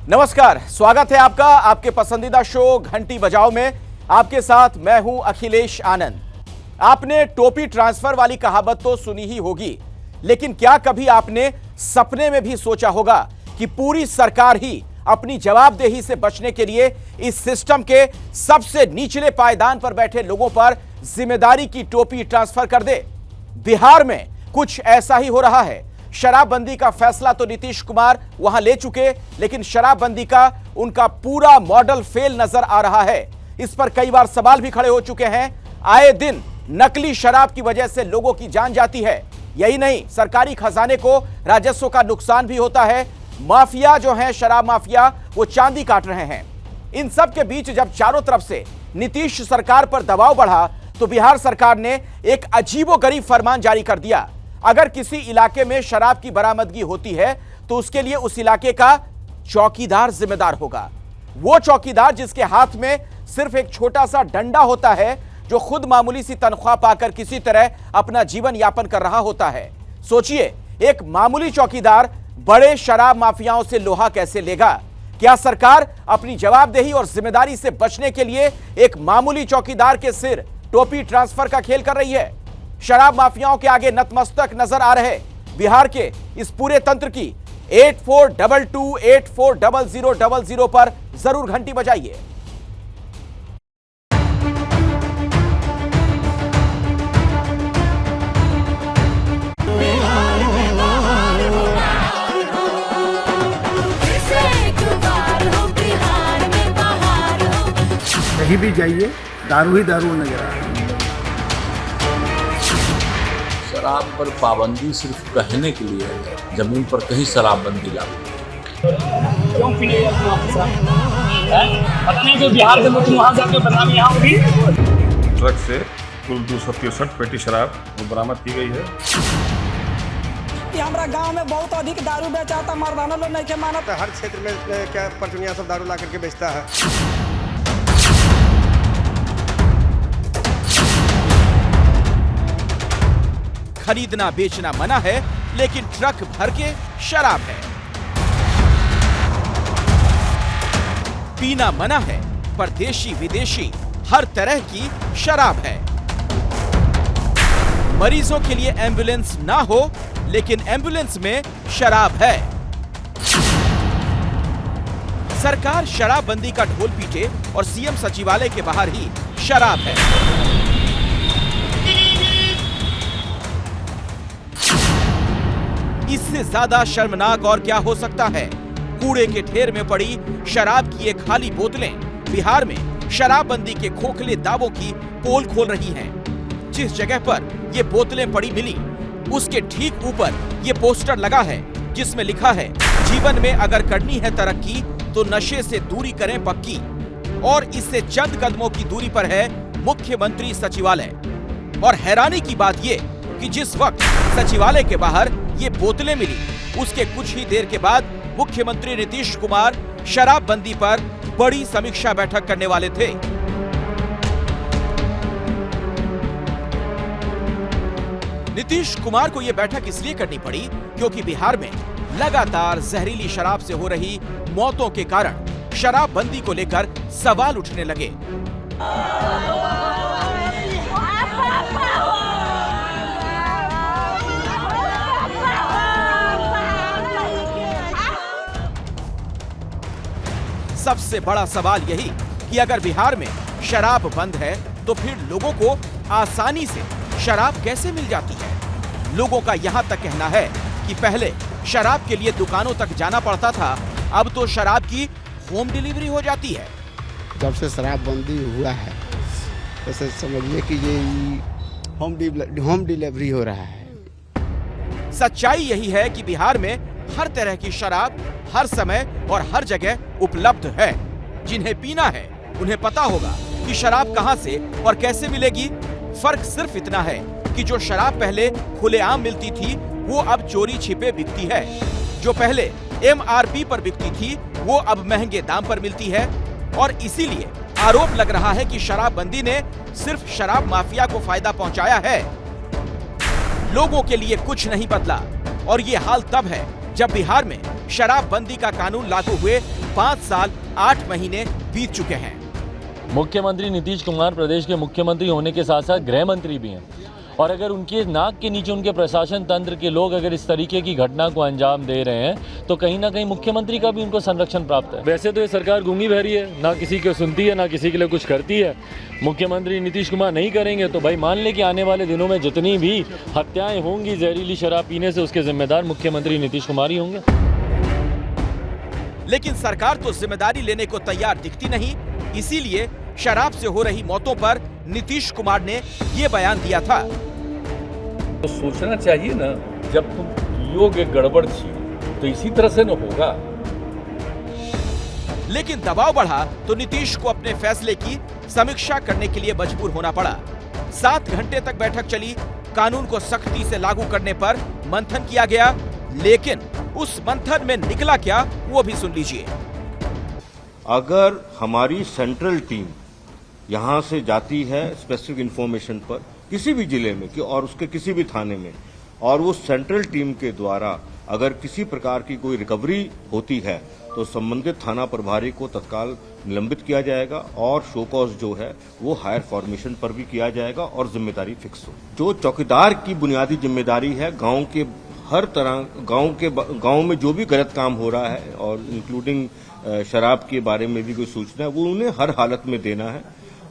नमस्कार, स्वागत है आपका आपके पसंदीदा शो घंटी बजाओ में। आपके साथ मैं हूं अखिलेश आनंद। आपने टोपी ट्रांसफर वाली कहावत तो सुनी ही होगी, लेकिन क्या कभी आपने सपने में भी सोचा होगा कि पूरी सरकार ही अपनी जवाबदेही से बचने के लिए इस सिस्टम के सबसे निचले पायदान पर बैठे लोगों पर जिम्मेदारी की टोपी ट्रांसफर कर दे? बिहार में कुछ ऐसा ही हो रहा है। शराबबंदी का फैसला तो नीतीश कुमार वहां ले चुके, लेकिन शराबबंदी का उनका पूरा मॉडल फेल नजर आ रहा है। इस पर कई बार सवाल भी खड़े हो चुके हैं। आए दिन नकली शराब की वजह से लोगों की जान जाती है। यही नहीं, सरकारी खजाने को राजस्व का नुकसान भी होता है। माफिया जो है, शराब माफिया, वो चांदी काट रहे हैं। इन सब के बीच जब चारों तरफ से नीतीश सरकार पर दबाव बढ़ा तो बिहार सरकार ने एक अजीबोगरीब फरमान जारी कर दिया। अगर किसी इलाके में शराब की बरामदगी होती है तो उसके लिए उस इलाके का चौकीदार जिम्मेदार होगा। वो चौकीदार जिसके हाथ में सिर्फ एक छोटा सा डंडा होता है, जो खुद मामूली सी तनख्वाह पाकर किसी तरह अपना जीवन यापन कर रहा होता है। सोचिए, एक मामूली चौकीदार बड़े शराब माफियाओं से लोहा कैसे लेगा? क्या सरकार अपनी जवाबदेही और जिम्मेदारी से बचने के लिए एक मामूली चौकीदार के सिर टोपी ट्रांसफर का खेल कर रही है? शराब माफियाओं के आगे नतमस्तक नजर आ रहे बिहार के इस पूरे तंत्र की 8422840000 पर जरूर घंटी बजाइए। कहीं भी जाइए दारू ही दारू नजर आ रहा है। शराब पर पाबंदी सिर्फ कहने के लिए है, जमीन पर कहीं शराबबंदी लागू क्यों पीने पता नहीं जो बिहार के मुख्य वहाँ जाके बदनामी यहाँ होगी। ट्रक से कुल 263 पेटी शराब बरामद की गई है। हमारा गांव में बहुत अधिक दारू बेचाता, मर्दाना लोग नहीं के मानत। हर क्षेत्र में क्या परचुनिया सब दारू ला करके बेचता है। खरीदना बेचना मना है, लेकिन ट्रक भर के शराब है। पीना मना है, पर देशी विदेशी हर तरह की शराब है। मरीजों के लिए एम्बुलेंस ना हो, लेकिन एम्बुलेंस में शराब है। सरकार शराबबंदी का ढोल पीटे और सीएम सचिवालय के बाहर ही शराब है। इससे ज्यादा शर्मनाक और क्या हो सकता है? कूड़े के ढेर में पड़ी शराब की ये खाली बोतलें बिहार में शराबबंदी के खोखले दावों की पोल खोल रही हैं। जिस जगह पर ये बोतलें पड़ी मिली, उसके ठीक ऊपर ये पोस्टर लगा है, जिसमें लिखा है, जीवन में अगर करनी है तरक्की तो नशे से दूरी करें पक्की। और इससे चंद कदमों की दूरी पर है मुख्यमंत्री सचिवालय। और हैरानी की बात ये कि जिस वक्त सचिवालय के बाहर ये बोतलें मिली, उसके कुछ ही देर के बाद मुख्यमंत्री नीतीश कुमार शराबबंदी पर बड़ी समीक्षा बैठक करने वाले थे। नीतीश कुमार को यह बैठक इसलिए करनी पड़ी क्योंकि बिहार में लगातार जहरीली शराब से हो रही मौतों के कारण शराबबंदी को लेकर सवाल उठने लगे। सबसे बड़ा सवाल यही कि अगर बिहार में शराब बंद है तो फिर लोगों को आसानी से शराब कैसे मिल जाती है? लोगों का यहां तक कहना है कि पहले शराब के लिए दुकानों तक जाना पड़ता था, अब तो शराब की होम डिलीवरी हो जाती है। जब से शराबबंदी हुआ है, वैसे समझिए कि ये होम डिलीवरी हो रहा है। सच्चाई यही है कि बिहार में हर तरह की शराब हर समय और हर जगह उपलब्ध है। जिन्हें पीना है उन्हें पता होगा कि शराब कहां से और कैसे मिलेगी। फर्क सिर्फ इतना है कि जो शराब पहले खुलेआम मिलती थी, वो अब चोरी छिपे बिकती है। जो पहले MRP पर बिकती थी, वो अब महंगे दाम पर मिलती है। और इसीलिए आरोप लग रहा है कि शराबबंदी ने सिर्फ शराब माफिया को फायदा पहुंचाया है, लोगों के लिए कुछ नहीं बदला। और ये हाल तब है जब बिहार में शराबबंदी का कानून लागू हुए 5 साल 8 महीने बीत चुके हैं। मुख्यमंत्री नीतीश कुमार प्रदेश के मुख्यमंत्री होने के साथ साथ गृह मंत्री भी हैं, और अगर उनके नाक के नीचे उनके प्रशासन तंत्र के लोग अगर इस तरीके की घटना को अंजाम दे रहे हैं तो कहीं ना कहीं मुख्यमंत्री का भी उनको संरक्षण प्राप्त है। वैसे तो ये सरकार गूंगी बहरी है, ना किसी को सुनती है ना किसी के लिए कुछ करती है। मुख्यमंत्री नीतीश कुमार नहीं करेंगे तो भाई मान ले कि आने वाले दिनों में जितनी भी हत्याएं होंगी जहरीली शराब पीने से, उसके जिम्मेदार मुख्यमंत्री नीतीश कुमार ही होंगे। लेकिन सरकार तो जिम्मेदारी लेने को तैयार दिखती नहीं, इसीलिए शराब से हो रही मौतों पर नीतीश कुमार ने ये बयान दिया था। तो सोचना चाहिए ना, जब तुम पियोगे गड़बड़ चीज तो इसी तरह से न होगा। लेकिन दबाव बढ़ा तो नीतीश को अपने फैसले की समीक्षा करने के लिए मजबूर होना पड़ा। 7 घंटे तक बैठक चली, कानून को सख्ती से लागू करने पर मंथन किया गया, लेकिन उस मंथन में निकला क्या वो भी सुन लीजिए। अगर हमारी सेंट्रल टीम यहां से जाती है स्पेसिफिक इंफॉर्मेशन पर किसी भी जिले में और उसके किसी भी थाने में, और वो सेंट्रल टीम के द्वारा अगर किसी प्रकार की कोई रिकवरी होती है तो संबंधित थाना प्रभारी को तत्काल निलंबित किया जाएगा और शो कॉज जो है वो हायर फॉर्मेशन पर भी किया जाएगा और जिम्मेदारी फिक्स हो। जो चौकीदार की बुनियादी जिम्मेदारी है, गांव के हर तरह गांव में जो भी गलत काम हो रहा है और इंक्लूडिंग शराब के बारे में भी कोई सूचना है वो उन्हें हर हालत में देना है।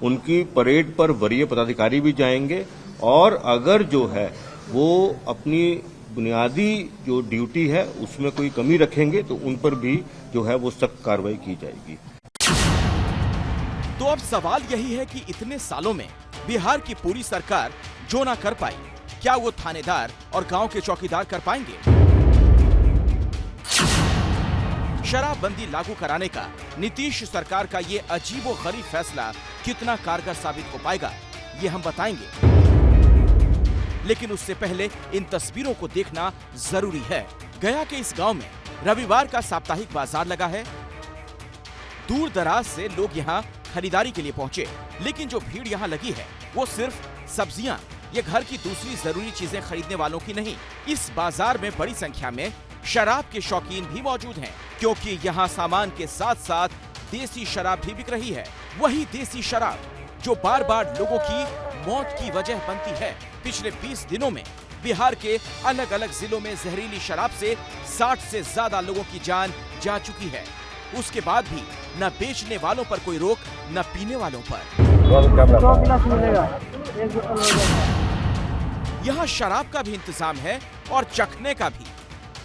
उनकी परेड पर वरीय पदाधिकारी भी जाएंगे और अगर जो है वो अपनी बुनियादी जो ड्यूटी है उसमें कोई कमी रखेंगे तो उन पर भी जो है वो सख्त कार्रवाई की जाएगी। तो अब सवाल यही है कि इतने सालों में बिहार की पूरी सरकार जो ना कर पाई, क्या वो थानेदार और गांव के चौकीदार कर पाएंगे? शराबबंदी लागू कराने का नीतीश सरकार का ये अजीबोगरीब फैसला कितना कारगर साबित हो पाएगा, ये हम बताएंगे। लेकिन उससे पहले इन तस्वीरों को देखना जरूरी है। गया के इस गांव में रविवार का साप्ताहिक बाजार लगा है। दूर दराज से लोग यहाँ खरीदारी के लिए पहुंचे, लेकिन जो भीड़ यहाँ लगी है वो सिर्फ सब्जियां या घर की दूसरी जरूरी चीजें खरीदने वालों की नहीं। इस बाजार में बड़ी संख्या में शराब के शौकीन भी मौजूद हैं, क्योंकि यहाँ सामान के साथ साथ देसी शराब भी बिक रही है। वही देसी शराब जो बार बार लोगों की मौत की वजह बनती है। पिछले 20 दिनों में बिहार के अलग अलग जिलों में जहरीली शराब से 60 से ज्यादा लोगों की जान जा चुकी है। उसके बाद भी न बेचने वालों पर कोई रोक, न पीने वालों पर। यहाँ शराब का भी इंतजाम है और चखने का भी,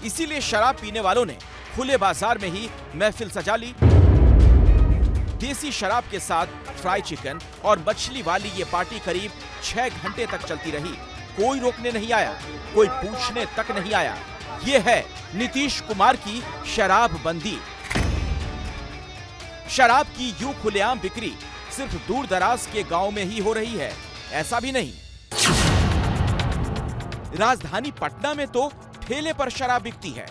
इसीलिए शराब पीने वालों ने खुले बाजार में ही महफिल सजा ली। देसी शराब के साथ फ्राई चिकन और मछली वाली ये पार्टी करीब 6 घंटे तक चलती रही। कोई रोकने नहीं आया, कोई पूछने तक नहीं आया। ये है नीतीश कुमार की शराब बंदी। शराब की यूं खुलेआम बिक्री सिर्फ दूर दराज के गांव में ही हो रही है, ऐसा भी नहीं। राजधानी पटना में तो ठेले पर शराब बिकती है।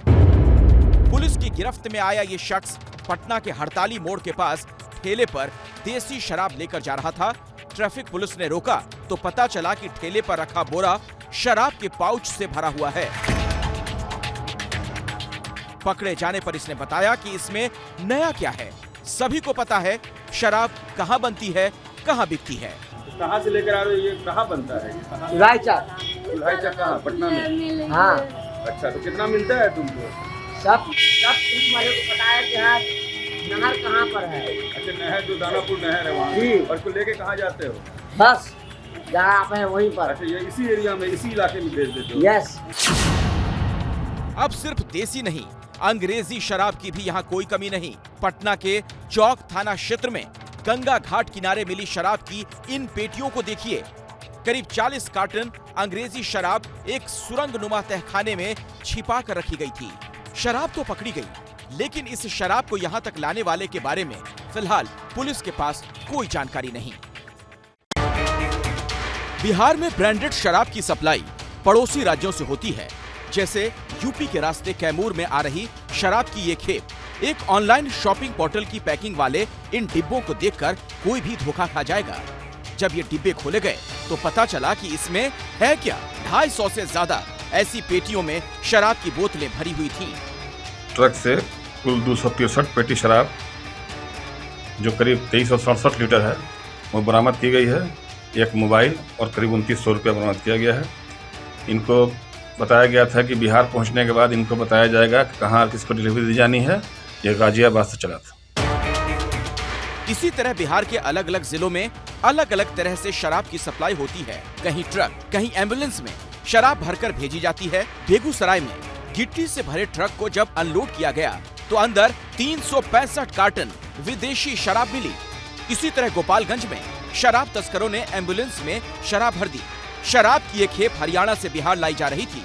पुलिस की गिरफ्त में आया ये शख्स पटना के हड़ताली मोड़ के पास ठेले पर देसी शराब लेकर जा रहा था। ट्रैफिक पुलिस ने रोका तो पता चला कि ठेले पर रखा बोरा शराब के पाउच से भरा हुआ है। पकड़े जाने पर इसने बताया कि इसमें नया क्या है। सभी को पता है शराब कहाँ बनती है, कहाँ बिकती है। कहाँ से लेकर आ रहे हो? ये कहाँ बनता है? रायचा कहाँ? पटना में? हाँ। अच्छा, तो कितना मिलता है तुमको? सब पुलिस वाले को पता है कि हाँ नहर कहाँ पर है। अच्छा, नहर जो दानापुर नहर है वहाँ। जी। और इसको लेके कहाँ जाते हो? बस जहाँ आप हैं वहीं पर। अच्छा, ये इसी एरिया में, इसी इलाके में भेज देते हो? यस। अब सिर्फ देसी नहीं, अंग्रेजी शराब की भी यहाँ कोई कमी नहीं। पटना के चौक थाना क्षेत्र में गंगा घाट किनारे मिली शराब की इन पेटियों को देखिए। करीब 40 कार्टन अंग्रेजी शराब एक सुरंगनुमा तहखाने में छिपा कर रखी गई थी। शराब तो पकड़ी गई, लेकिन इस शराब को यहाँ तक लाने वाले के बारे में फिलहाल पुलिस के पास कोई जानकारी नहीं। बिहार में ब्रांडेड शराब की सप्लाई पड़ोसी राज्यों से होती है। जैसे यूपी के रास्ते कैमूर में आ रही शराब की ये खेप। एक ऑनलाइन शॉपिंग पोर्टल की पैकिंग वाले इन डिब्बों को देखकर कोई भी धोखा खा जाएगा। जब ये डिब्बे खोले गए तो पता चला कि इसमें है क्या, 250 से ज्यादा ऐसी पेटियों में शराब की बोतलें भरी हुई थीं। ट्रक से कुल 263 पेटी शराब जो करीब 2367 लीटर है वो बरामद की गई है। एक मोबाइल और करीब 2900 रुपया बरामद किया गया है। इनको बताया गया था कि बिहार पहुंचने के बाद इनको बताया जाएगा कि कहाँ किसको डिलीवरी दी जानी है। यह गाजियाबाद से चला था। इसी तरह बिहार के अलग अलग जिलों में अलग अलग तरह से शराब की सप्लाई होती है। कहीं ट्रक, कहीं एम्बुलेंस में शराब भरकर भेजी जाती है। बेगूसराय में गिट्टी से भरे ट्रक को जब अनलोड किया गया तो अंदर 365 कार्टन विदेशी शराब मिली। इसी तरह गोपालगंज में शराब तस्करों ने एम्बुलेंस में शराब भर दी। शराब की एक खेप हरियाणा से बिहार लाई जा रही थी।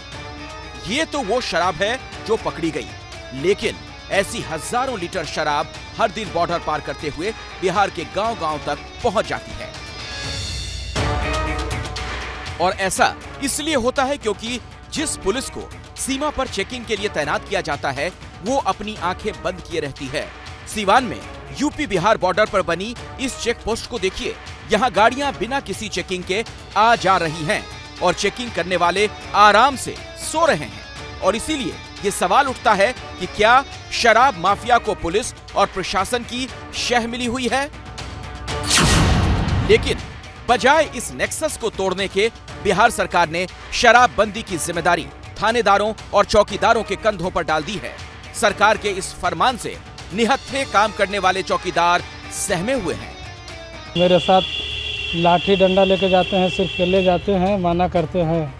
ये तो वो शराब है जो पकड़ी गई, लेकिन ऐसी हजारों लीटर शराब हर दिन बॉर्डर पार करते हुए बिहार के गांव-गांव तक पहुंच जाती है। और ऐसा इसलिए होता है क्योंकि जिस पुलिस को सीमा पर चेकिंग के लिए तैनात किया जाता है वो अपनी आंखें बंद किए रहती है। सीवान में यूपी बिहार बॉर्डर पर बनी इस चेक पोस्ट को देखिए। यहाँ गाड़ियां बिना किसी चेकिंग के आ जा रही हैं और चेकिंग करने वाले आराम से सो रहे हैं। और इसीलिए ये सवाल उठता है कि क्या शराब माफिया को पुलिस और प्रशासन की शह मिली हुई है? लेकिन बजाय इस नेक्सस को तोड़ने के बिहार सरकार ने शराबबंदी की जिम्मेदारी थानेदारों और चौकीदारों के कंधों पर डाल दी है। सरकार के इस फरमान से निहत्थे काम करने वाले चौकीदार सहमे हुए हैं। मेरे साथ लाठी डंडा लेके जाते हैं, सिर्फ ले जाते हैं, माना करते हैं।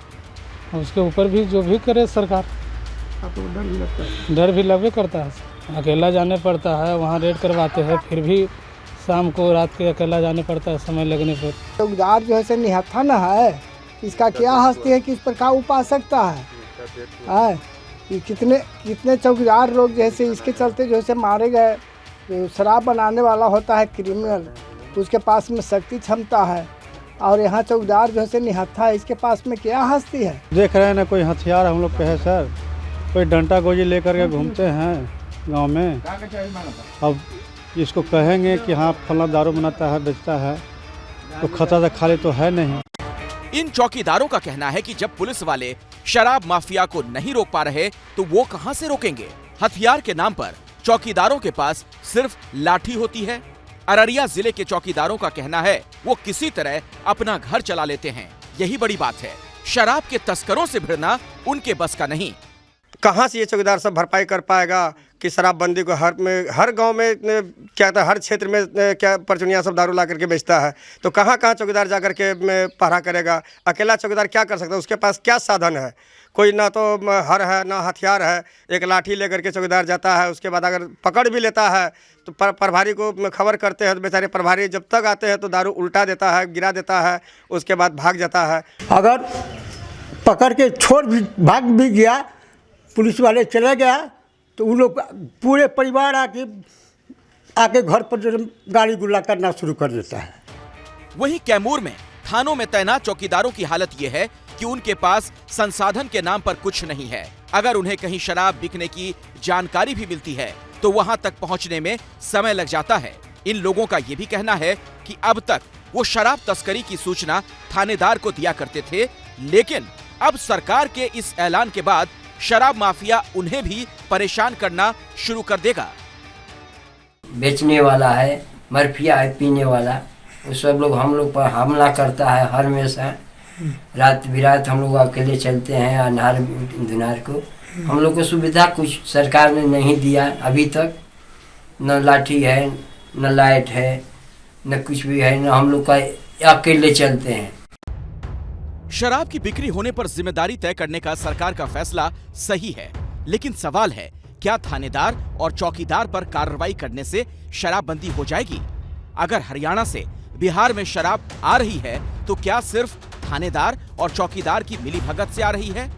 उसके ऊपर भी जो भी करे सरकार, आपको डर भी लगता है? डर भी लगवे करता है। अकेला जाने पड़ता है, वहाँ रेड करवाते हैं, फिर भी शाम को रात के अकेला जाने पड़ता है समय लगने पर। चौकीदार जो है निहत्था न है, इसका क्या हस्ती है कि इस पर काबू पा सकता है? कितने चौकीदार लोग जैसे इसके चलते जो है मारे गए। तो शराब बनाने वाला होता है क्रिमिनल, उसके पास में शक्ति क्षमता है, और यहाँ चौकीदार जो है निहत्था है, इसके पास में क्या हस्ती है? देख रहे हैं ना, कोई हथियार हम लोग पे है सर, कोई डंटा गोजी लेकर के घूमते हैं गांव में। अब इसको कहेंगे कि हाँ फला दारू बनाता है, बेचता है, तो खतरा तो खाली तो है नहीं। इन चौकीदारों का कहना है कि जब पुलिस वाले शराब माफिया को नहीं रोक पा रहे तो वो कहां से रोकेंगे? हथियार के नाम पर चौकीदारों के पास सिर्फ लाठी होती है। अररिया जिले के चौकीदारों का कहना है वो किसी तरह अपना घर चला लेते हैं। यही बड़ी बात है। शराब के तस्करों से भिड़ना उनके बस का नहीं। कहाँ से ये चौकीदार सब भरपाई कर पाएगा कि शराबबंदी को हर गांव में क्या कहता है, हर क्षेत्र में क्या परचुनिया सब दारू ला करके बेचता है, तो कहाँ चौकीदार जा करके पहरा करेगा? अकेला चौकीदार क्या कर सकता है? उसके पास क्या साधन है? कोई ना तो हर है ना हथियार है। एक लाठी लेकर के चौकीदार जाता है, उसके बाद अगर पकड़ भी लेता है तो प्रभारी को खबर करते हैं तो बेचारे प्रभारी जब तक आते हैं तो दारू उल्टा देता है, गिरा देता है, उसके बाद भाग जाता है। अगर पकड़ के छोड़ भी भाग भी गया, पुलिस वाले चले गया, तो उन लोग पूरे परिवार आके घर पर गाड़ी गुल्ला करना शुरू कर देता है। वहीं कैमूर में थानों में तैनात चौकीदारों की हालत यह है कि उनके पास संसाधन के नाम पर कुछ नहीं है। अगर उन्हें कहीं शराब बिकने की जानकारी भी मिलती है तो वहां तक पहुंचने में समय लग जाता है। इन लोगों का यह भी कहना है कि अब तक वो शराब तस्करी की सूचना थानेदार को दिया करते थे, लेकिन अब सरकार के इस ऐलान के बाद शराब माफिया उन्हें भी परेशान करना शुरू कर देगा। बेचने वाला है, मरफिया है पीने वाला, वो सब लोग हम लोग पर हमला करता है हर हमेशा। रात बिरात हम लोग अकेले चलते हैं, अनार धुनार को हम लोग को सुविधा कुछ सरकार ने नहीं दिया अभी तक। न लाठी है, न लाइट है, न कुछ भी है, न हम लोग का अकेले चलते हैं। शराब की बिक्री होने पर जिम्मेदारी तय करने का सरकार का फैसला सही है, लेकिन सवाल है क्या थानेदार और चौकीदार पर कार्रवाई करने से शराबबंदी हो जाएगी? अगर हरियाणा से बिहार में शराब आ रही है तो क्या सिर्फ थानेदार और चौकीदार की मिलीभगत से आ रही है?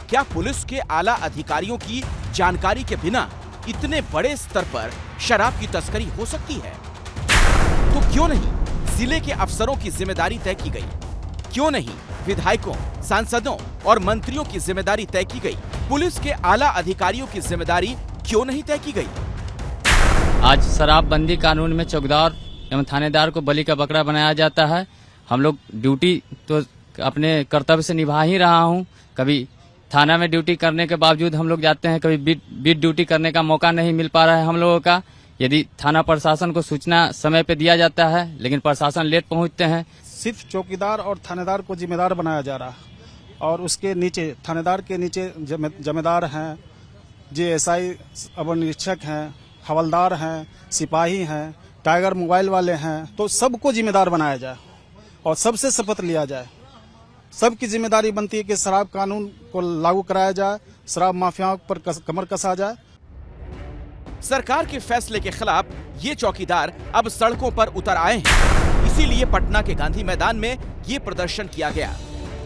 क्या पुलिस के आला अधिकारियों की जानकारी के बिना इतने बड़े स्तर पर शराब की तस्करी हो सकती है? तो क्यों नहीं जिले के अफसरों की जिम्मेदारी तय की गई? क्यों नहीं विधायकों, सांसदों और मंत्रियों की जिम्मेदारी तय की गई? पुलिस के आला अधिकारियों की जिम्मेदारी क्यों नहीं तय की गई? आज शराबबंदी कानून में चौकीदार एवं थानेदार को बलि का बकरा बनाया जाता है। हम लोग ड्यूटी तो अपने कर्तव्य से निभा ही रहा हूं। कभी थाना में ड्यूटी करने के बावजूद हम लोग जाते हैं, कभी बीट ड्यूटी करने का मौका नहीं मिल पा रहा है हम लोगों का। यदि थाना प्रशासन को सूचना समय पे दिया जाता है, लेकिन प्रशासन लेट पहुंचते हैं। सिर्फ चौकीदार और थानेदार को जिम्मेदार बनाया जा रहा है और उसके नीचे थानेदार के नीचे जमींदार हैं, जेएसआई अवर निरीक्षक हैं, हवलदार हैं, सिपाही हैं, टाइगर मोबाइल वाले हैं। तो सबको जिम्मेदार बनाया जाए और सबसे शपथ लिया जाए। सबकी जिम्मेदारी बनती है कि शराब कानून को लागू कराया जाए, शराब माफियाओं पर कमर कसा जाए। सरकार के फैसले के खिलाफ ये चौकीदार अब सड़कों पर उतर आए हैं। इसीलिए पटना के गांधी मैदान में ये प्रदर्शन किया गया।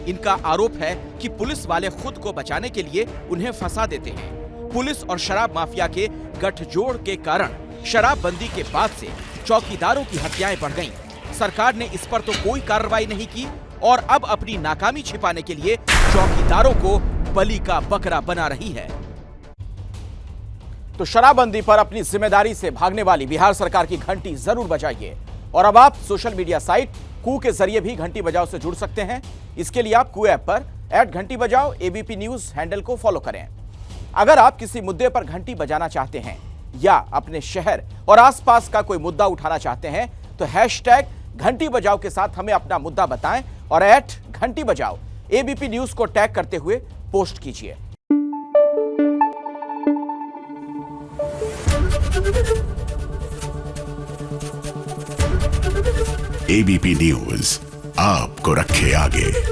इनका आरोप है कि पुलिस वाले खुद को बचाने के लिए उन्हें फंसा देते हैं। पुलिस और शराब माफिया के गठजोड़ के कारण शराबबंदी के बाद से चौकीदारों की हत्याएं बढ़ गईं। सरकार ने इस पर तो कोई कार्रवाई नहीं की और अब अपनी नाकामी छिपाने के लिए चौकीदारों को बलि का बकरा बना रही है। तो शराबबंदी पर अपनी जिम्मेदारी से भागने वाली बिहार सरकार की घंटी जरूर बजाइए। और अब आप सोशल मीडिया साइट कू के जरिए भी घंटी बजाओ से जुड़ सकते हैं। इसके लिए आप कू ऐप पर @घंटी बजाओ एबीपी न्यूज हैंडल को फॉलो करें। अगर आप किसी मुद्दे पर घंटी बजाना चाहते हैं या अपने शहर और आसपास का कोई मुद्दा उठाना चाहते हैं तो #घंटी बजाओ के साथ हमें अपना मुद्दा बताएं और @घंटी बजाओ एबीपी न्यूज को टैग करते हुए पोस्ट कीजिए। एबीपी न्यूज आपको रखे आगे।